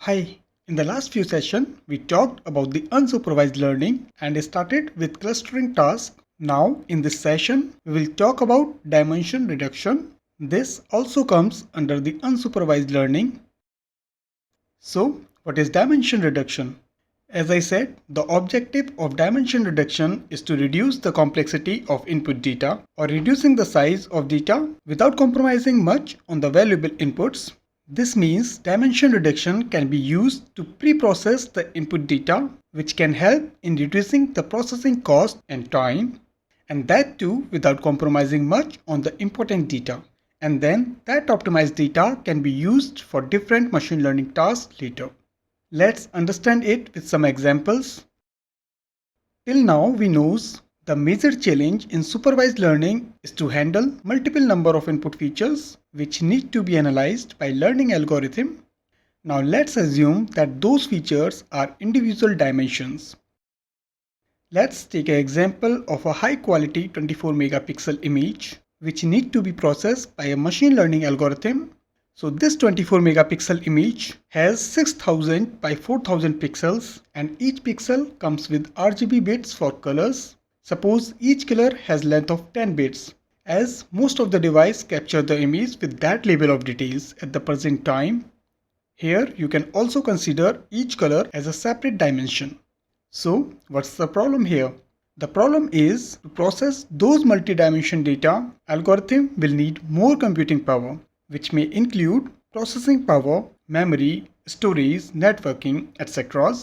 Hi, in the last few sessions, we talked about the unsupervised learning and started with clustering tasks. Now, in this session, we will talk about dimension reduction. This also comes under the unsupervised learning. So, what is dimension reduction? As I said, the objective of dimension reduction is to reduce the complexity of input data or reducing the size of data without compromising much on the valuable inputs. This means dimension reduction can be used to pre-process the input data, which can help in reducing the processing cost and time, and that too without compromising much on the important data. And then that optimized data can be used for different machine learning tasks later. Let's understand it with some examples. Till now we know the major challenge in supervised learning is to handle multiple number of input features which need to be analyzed by learning algorithm. Now let's assume that those features are individual dimensions. Let's take an example of a high quality 24 megapixel image which need to be processed by a machine learning algorithm. So this 24 megapixel image has 6000 by 4000 pixels and each pixel comes with RGB bits for colors. Suppose each color has length of 10 bits, as most of the device capture the image with that level of details at the present time. Here you can also consider each color as a separate dimension. So what's the problem here? The problem is to process those multi-dimension data, algorithm will need more computing power, which may include processing power, memory, storage, networking, etc.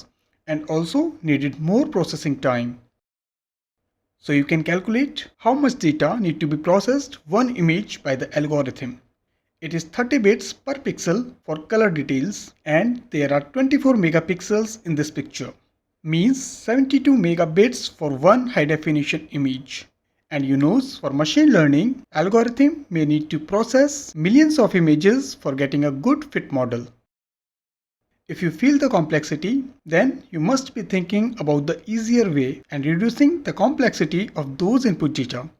and also needed more processing time. So you can calculate how much data need to be processed one image by the algorithm. It is 30 bits per pixel for color details and there are 24 megapixels in this picture. Means 72 megabits for one high definition image. And you know, for machine learning, algorithm may need to process millions of images for getting a good fit model. If you feel the complexity, then you must be thinking about the easier way and reducing the complexity of those input data.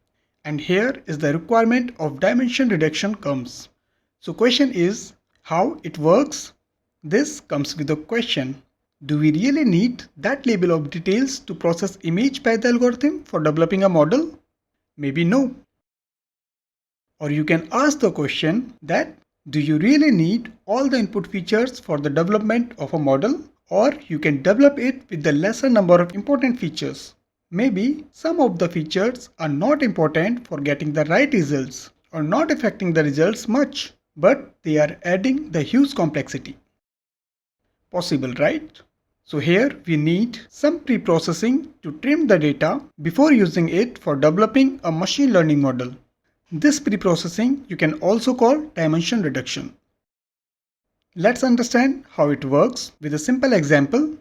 And here is the requirement of dimension reduction comes. So question is how it works. This comes with a question. Do we really need that level of details to process image by the algorithm for developing a model? Maybe no. Or you can ask the question that do you really need all the input features for the development of a model, or you can develop it with the lesser number of important features. Maybe some of the features are not important for getting the right results or not affecting the results much, but they are adding the huge complexity. Possible, right? So here we need some pre-processing to trim the data before using it for developing a machine learning model. This pre-processing you can also call dimension reduction. Let's understand how it works with a simple example.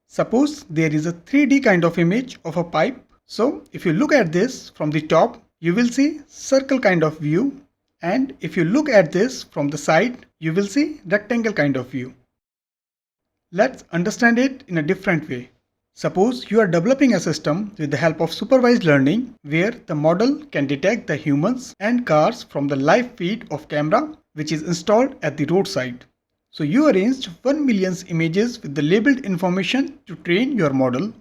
Suppose there is a 3D kind of image of a pipe. So if you look at this from the top, you will see circle kind of view. And if you look at this from the side, you will see rectangle kind of view. Let's understand it in a different way. Suppose you are developing a system with the help of supervised learning where the model can detect the humans and cars from the live feed of camera which is installed at the roadside. So you arranged 1 million images with the labeled information to train your model.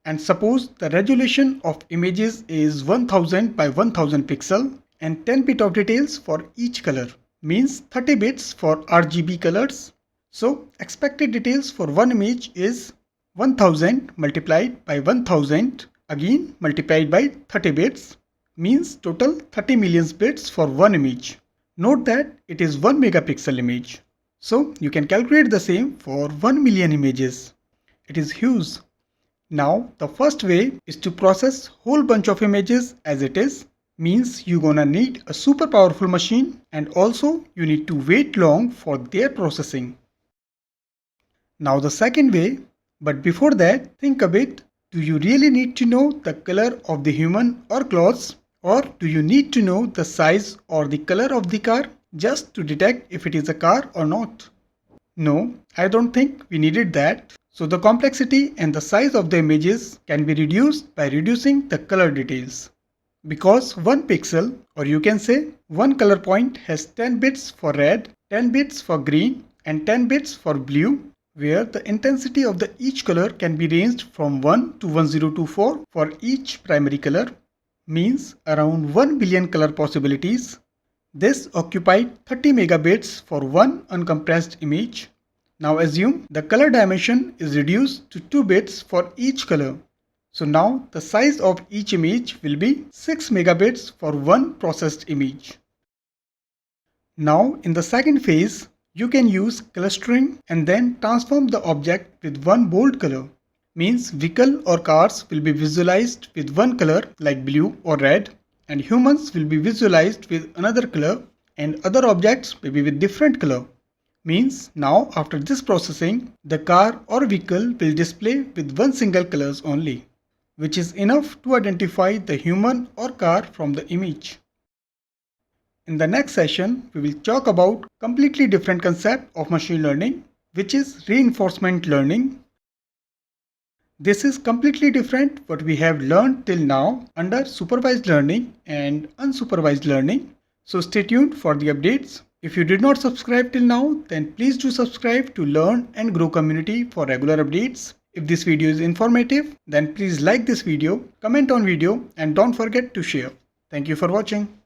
And suppose the resolution of images is 1000 by 1000 pixel and 10 bit of details for each color, means 30 bits for RGB colors. So expected details for one image is 1000 multiplied by 1000 again multiplied by 30 bits, means total 30 million bits for one image. Note that it is 1 megapixel image. So you can calculate the same for 1 million images. It is huge. Now the first way is to process whole bunch of images as it is, means you gonna need a super powerful machine and also you need to wait long for their processing. Now the second way, but before that think a bit, do you really need to know the color of the human or clothes, or do you need to know the size or the color of the car just to detect if it is a car or not? No, I don't think we needed that. So the complexity and the size of the images can be reduced by reducing the color details. Because one pixel, or you can say one color point, has 10 bits for red, 10 bits for green and 10 bits for blue, where the intensity of each color can be ranged from 1 to 1024 for each primary color, means around 1 billion color possibilities. This occupied 30 megabits for one uncompressed image. Now assume the color dimension is reduced to 2 bits for each color. So now the size of each image will be 6 megabits for one processed image. Now in the second phase, you can use clustering and then transform the object with one bold color. Means vehicle or cars will be visualized with one color like blue or red, and humans will be visualized with another color, and other objects may be with different color. Means now after this processing, the car or vehicle will display with one single colors only, which is enough to identify the human or car from the image. In the next session, we will talk about completely different concept of machine learning, which is reinforcement learning. This is completely different what we have learned till now under supervised learning and unsupervised learning. So stay tuned for the updates. If you did not subscribe till now, then please do subscribe to learn and grow community for regular updates. If this video is informative, then please like this video, comment on video, and don't forget to share. Thank you for watching.